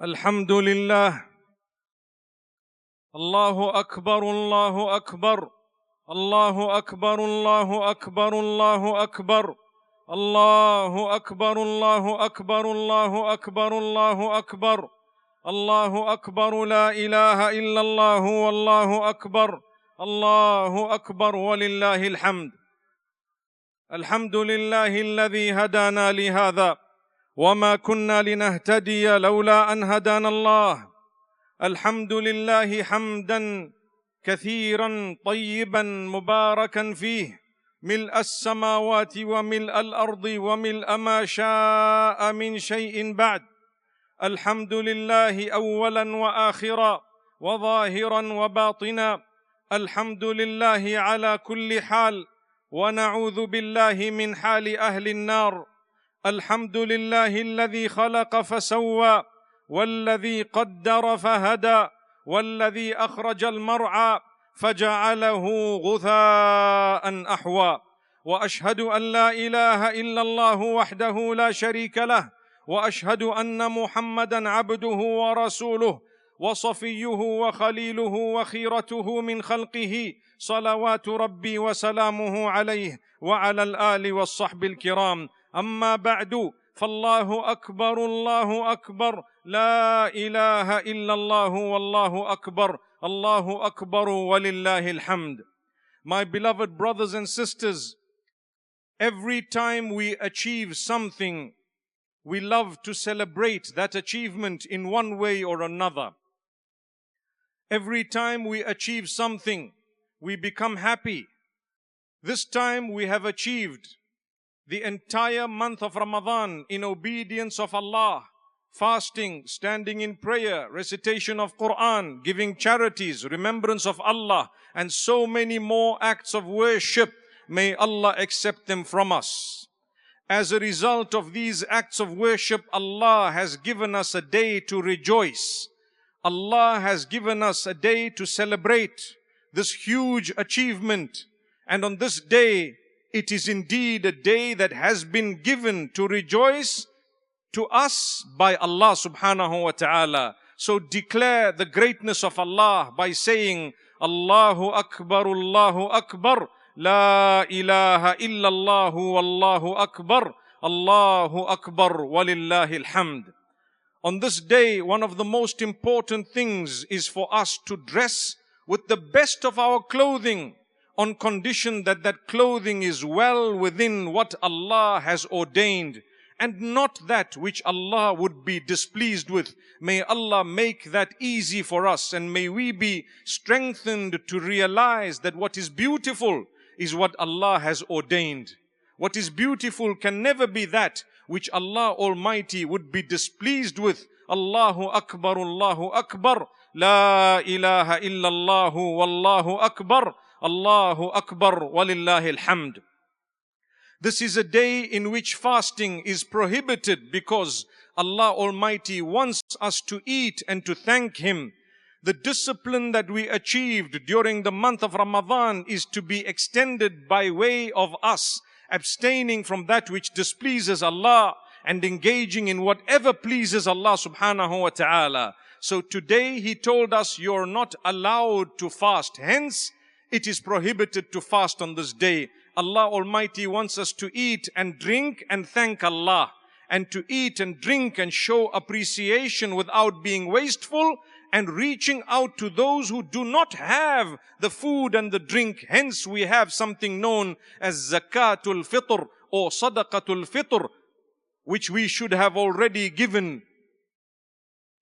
الحمد لله. الله أكبر الله أكبر الله أكبر الله أكبر الله أكبر الله أكبر الله أكبر الله أكبر الله أكبر الله أكبر لا إله إلا الله والله أكبر الله أكبر ولله الحمد. الحمد لله الذي هدانا لهذا وما كنا لنهتدي لولا أن هدانا الله. الحمد لله حمدا كثيرا طيبا مباركا فيه ملء السماوات وملء الأرض وملء ما شاء من شيء بعد. الحمد لله أولا وآخرا وظاهرا وباطنا. الحمد لله على كل حال ونعوذ بالله من حال أهل النار. الحمد لله الذي خلق فسوى والذي قدر فهدى والذي أخرج المرعى فجعله غثاء أحوى. وأشهد أن لا إله إلا الله وحده لا شريك له، وأشهد أن محمدا عبده ورسوله وصفيه وخليله وخيرته من خلقه، صلوات ربي وسلامه عليه وعلى الآل والصحب الكرام. أما بعد، فالله أكبر الله أكبر لا إله إلا الله والله أكبر الله أكبر ولله الحمد. My beloved brothers and sisters, every time we achieve something, we love to celebrate that achievement in one way or another. Every time we achieve something, we become happy. This time we have achieved the entire month of Ramadan in obedience of Allah, fasting, standing in prayer, recitation of Qur'an, giving charities, remembrance of Allah, and so many more acts of worship. May Allah accept them from us. As a result of these acts of worship, Allah has given us a day to rejoice. Allah has given us a day to celebrate this huge achievement. And on this day, it is indeed a day that has been given to rejoice to us by Allah subhanahu wa ta'ala. So declare the greatness of Allah by saying, Allahu Akbar, Allahu Akbar, La ilaha illallah wallahu akbar, Allahu akbar walillahi alhamd. On this day, one of the most important things is for us to dress with the best of our clothing, on condition that that clothing is well within what Allah has ordained and not that which Allah would be displeased with. May Allah make that easy for us, and may we be strengthened to realize that what is beautiful is what Allah has ordained. What is beautiful can never be that which Allah Almighty would be displeased with. Allahu Akbar, Allahu Akbar, La ilaha illallah wallahu Akbar, Allahu Akbar walillahi alhamd. This is a day in which fasting is prohibited because Allah Almighty wants us to eat and to thank Him. The discipline that we achieved during the month of Ramadan is to be extended by way of us abstaining from that which displeases Allah and engaging in whatever pleases Allah subhanahu wa ta'ala. So today He told us you're not allowed to fast. Hence, it is prohibited to fast on this day. Allah Almighty wants us to eat and drink and thank Allah, and to eat and drink and show appreciation without being wasteful and reaching out to those who do not have the food and the drink. Hence we have something known as Zakatul Fitr or Sadaqatul Fitr, which we should have already given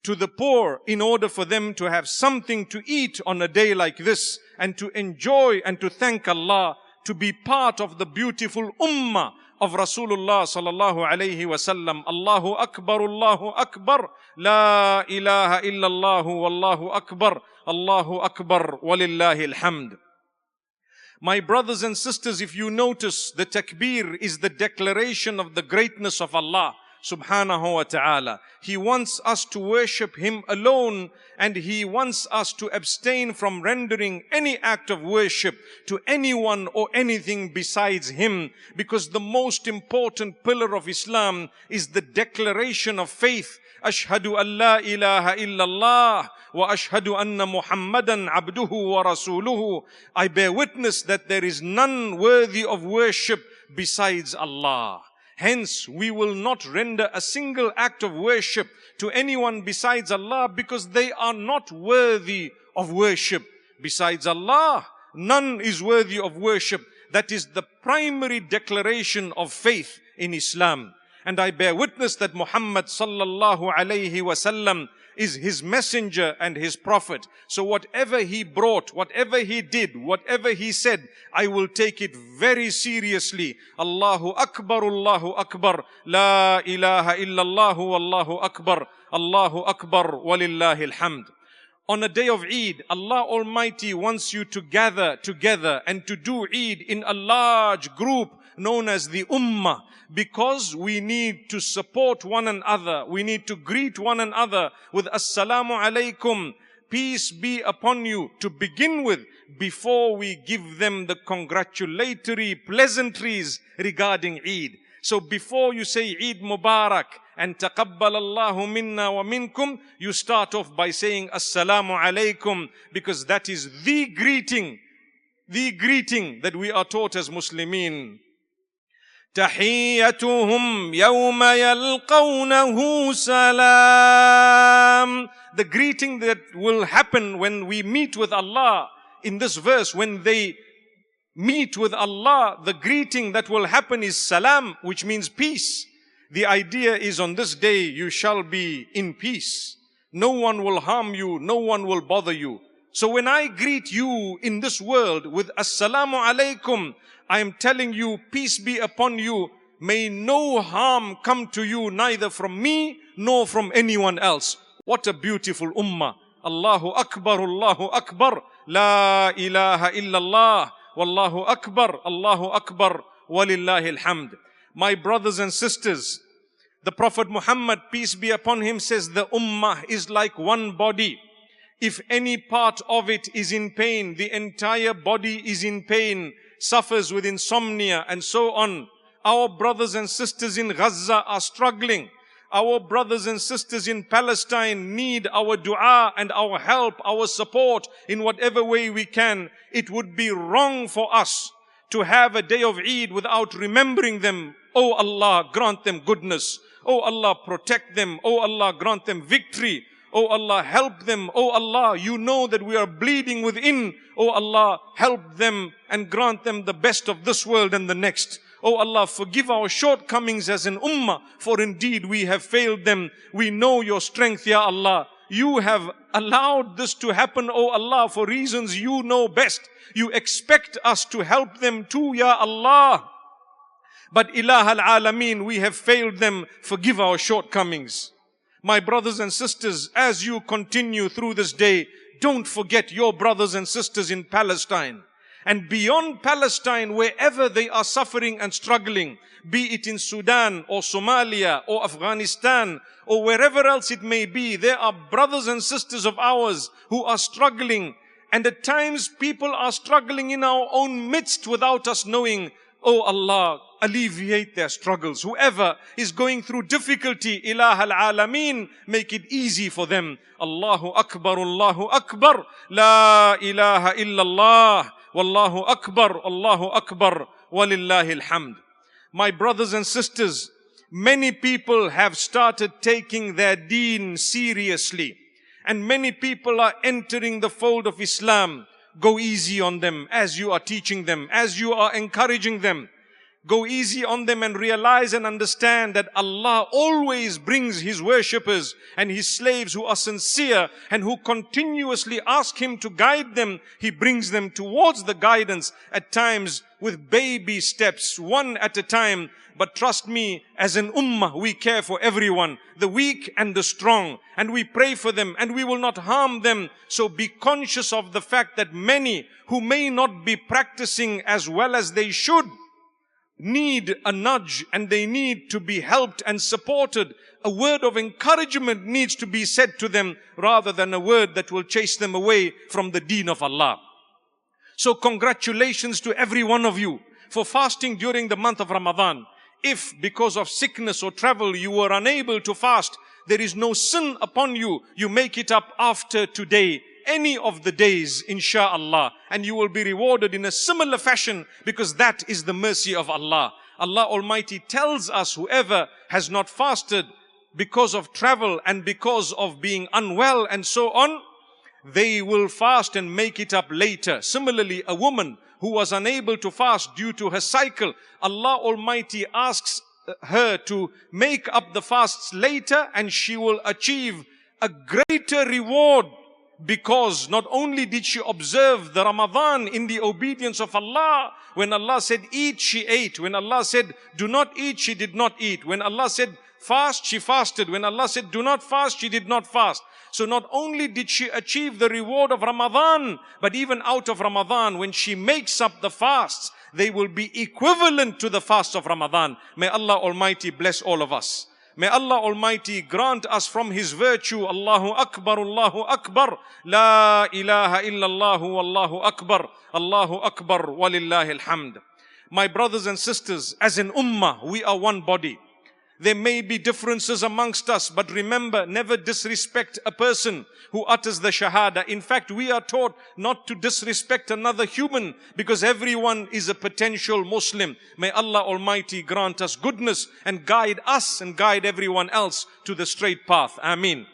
to the poor in order for them to have something to eat on a day like this and to enjoy and to thank Allah, to be part of the beautiful ummah of Rasulullah sallallahu alayhi wa sallam. Allahu Akbar, Allahu Akbar, La ilaha illallah wallahu Akbar, Allahu Akbar walillahi alhamd. My brothers and sisters, if you notice, the takbir is the declaration of the greatness of Allah subhanahu wa ta'ala. He wants us to worship Him alone, and He wants us to abstain from rendering any act of worship to anyone or anything besides Him, because the most important pillar of Islam is the declaration of faith. Ashhadu an la ilaha illallah wa ashhadu anna Muhammadan abduhu wa rasuluhu. I bear witness that there is none worthy of worship besides Allah. Hence, we will not render a single act of worship to anyone besides Allah, because they are not worthy of worship besides Allah. None is worthy of worship. That is the primary declaration of faith in Islam. And I bear witness that Muhammad sallallahu alayhi wasallam is his messenger and his prophet. So whatever he brought, whatever he did, whatever he said, I will take it very seriously. Allahu Akbar, Allahu Akbar, La ilaha illallah, Allahu Akbar, Allahu Akbar, walillahi alhamd. On a day of Eid, Allah Almighty wants you to gather together and to do Eid in a large group known as the Ummah, because we need to support one another. We need to greet one another with Assalamu alaikum, peace be upon you, to begin with, before we give them the congratulatory pleasantries regarding Eid. So before you say Eid Mubarak and Taqabbal Allahu minna wa minkum, you start off by saying Assalamu alaikum, because that is the greeting that we are taught as Muslimin. تحيتهم يوم يلقونه سلام. The greeting that will happen when we meet with Allah in this verse, when they meet with Allah, the greeting that will happen is salam, which means peace. The idea is on this day you shall be in peace. No one will harm you, no one will bother you. So when I greet you in this world with Assalamu alaikum, I am telling you, peace be upon you. May no harm come to you, neither from me nor from anyone else. What a beautiful ummah. Allahu Akbar, Allahu Akbar, La ilaha illallah, Wallahu Akbar, Allahu Akbar, Walillahi alhamd. My brothers and sisters, the Prophet Muhammad, peace be upon him, says the ummah is like one body. If any part of it is in pain, the entire body is in pain, suffers with insomnia and so on. Our brothers and sisters in Gaza are struggling. Our brothers and sisters in Palestine need our dua and our help, our support in whatever way we can. It would be wrong for us to have a day of Eid without remembering them. Oh Allah, grant them goodness. Oh Allah, protect them. Oh Allah, grant them victory. Oh Allah, help them. Oh Allah, you know that we are bleeding within. Oh Allah, help them and grant them the best of this world and the next. Oh Allah, forgive our shortcomings as an ummah, for indeed we have failed them. We know your strength, Ya Allah. You have allowed this to happen, oh Allah, for reasons you know best. You expect us to help them too, Ya Allah. But Ilah al-Alameen, we have failed them. Forgive our shortcomings. My brothers and sisters, as you continue through this day, don't forget your brothers and sisters in Palestine. And beyond Palestine, wherever they are suffering and struggling, be it in Sudan or Somalia or Afghanistan or wherever else it may be, there are brothers and sisters of ours who are struggling. And at times people are struggling in our own midst without us knowing. Oh Allah, alleviate their struggles. Whoever is going through difficulty, Ilah al-Alameen, make it easy for them. Allahu Akbar, Allahu Akbar, La ilaha illallah, Wallahu Akbar, Allahu Akbar, Walillahi alhamd. My brothers and sisters, many people have started taking their deen seriously. And many people are entering the fold of Islam. Go easy on them as you are teaching them, as you are encouraging them. Go easy on them and realize and understand that Allah always brings His worshippers and His slaves who are sincere and who continuously ask Him to guide them. He brings them towards the guidance, at times with baby steps, one at a time. But trust me, as an ummah, we care for everyone, the weak and the strong, and we pray for them and we will not harm them. So be conscious of the fact that many who may not be practicing as well as they should need a nudge and they need to be helped and supported. A word of encouragement needs to be said to them rather than a word that will chase them away from the deen of Allah. So congratulations to every one of you for fasting during the month of Ramadan. If because of sickness or travel you were unable to fast, there is no sin upon you. You make it up after today, any of the days, insha'Allah, and you will be rewarded in a similar fashion, because that is the mercy of Allah. Allah Almighty tells us whoever has not fasted because of travel and because of being unwell and so on, they will fast and make it up later. Similarly, a woman who was unable to fast due to her cycle, Allah Almighty asks her to make up the fasts later, and she will achieve a greater reward, because not only did she observe the Ramadan in the obedience of Allah. When Allah said eat, she ate. When Allah said do not eat, she did not eat. When Allah said fast, she fasted. When Allah said do not fast, she did not fast. So not only did she achieve the reward of Ramadan, but even out of Ramadan, when she makes up the fasts, they will be equivalent to the fast of Ramadan. May Allah Almighty bless all of us. May Allah Almighty grant us from His virtue, Allahu Akbar, Allahu Akbar, La ilaha illallah, Allahu Akbar, Allahu Akbar, walillahi alhamd. My brothers and sisters, as an ummah, we are one body. There may be differences amongst us, but remember, never disrespect a person who utters the shahada. In fact, we are taught not to disrespect another human, because everyone is a potential Muslim. May Allah Almighty grant us goodness and guide us and guide everyone else to the straight path. Ameen.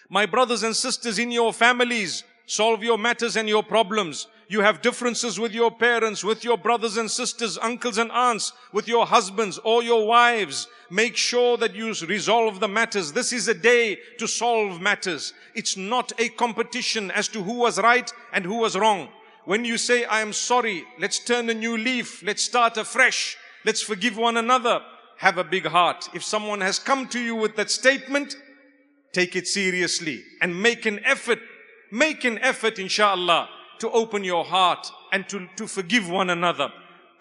My brothers and sisters, in your families, solve your matters and your problems. You have differences with your parents, with your brothers and sisters, uncles and aunts, with your husbands or your wives. Make sure that you resolve the matters. This is a day to solve matters. It's not a competition as to who was right and who was wrong. When you say, I am sorry, let's turn a new leaf, let's start afresh, let's forgive one another, have a big heart. If someone has come to you with that statement, take it seriously and make an effort, inshallah, to open your heart and to forgive one another.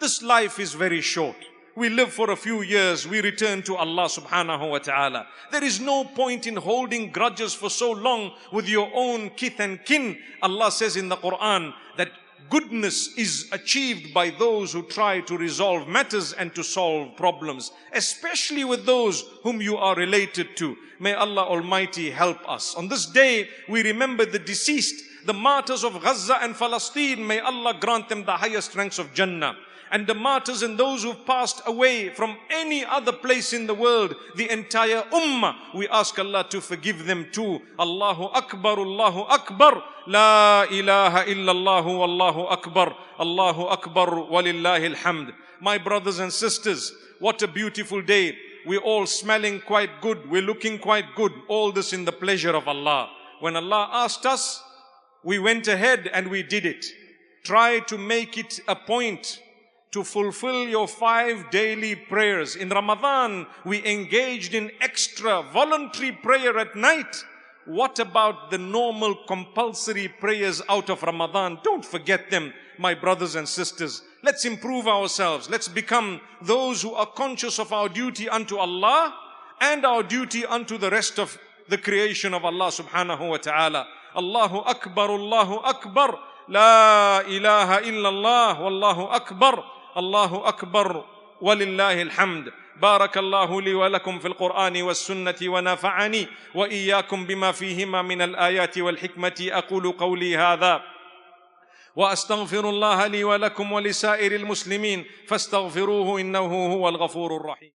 This life is very short. We live for a few years, we return to Allah subhanahu wa ta'ala. There is no point in holding grudges for so long with your own kith and kin. Allah says in the Qur'an that goodness is achieved by those who try to resolve matters and to solve problems, especially with those whom you are related to. May Allah Almighty help us. On this day, we remember the deceased, the martyrs of Gaza and Palestine. May Allah grant them the highest ranks of Jannah. And the martyrs and those who've passed away from any other place in the world, the entire ummah, we ask Allah to forgive them too. Allahu Akbar, Allahu Akbar, La ilaha illallah, Allahu Akbar, Allahu Akbar, walillahi alhamd. My brothers and sisters, what a beautiful day. We're all smelling quite good, we're looking quite good. All this in the pleasure of Allah. When Allah asked us, we went ahead and we did it. Try to make it a point to fulfill your 5 daily prayers. In Ramadan, we engaged in extra voluntary prayer at night. What about the normal compulsory prayers out of Ramadan? Don't forget them, my brothers and sisters. Let's improve ourselves. Let's become those who are conscious of our duty unto Allah and our duty unto the rest of the creation of Allah subhanahu wa ta'ala. Allahu Akbar, Allahu Akbar, La ilaha illallah, Wallahu Akbar, Allahu Akbar, walillahi alhamd. بارك الله لي ولكم في القرآن والسنة ونفعني وإياكم بما فيهما من الآيات والحكمة. أقول قولي هذا وأستغفر الله لي ولكم ولسائر المسلمين فاستغفروه إنه هو الغفور الرحيم.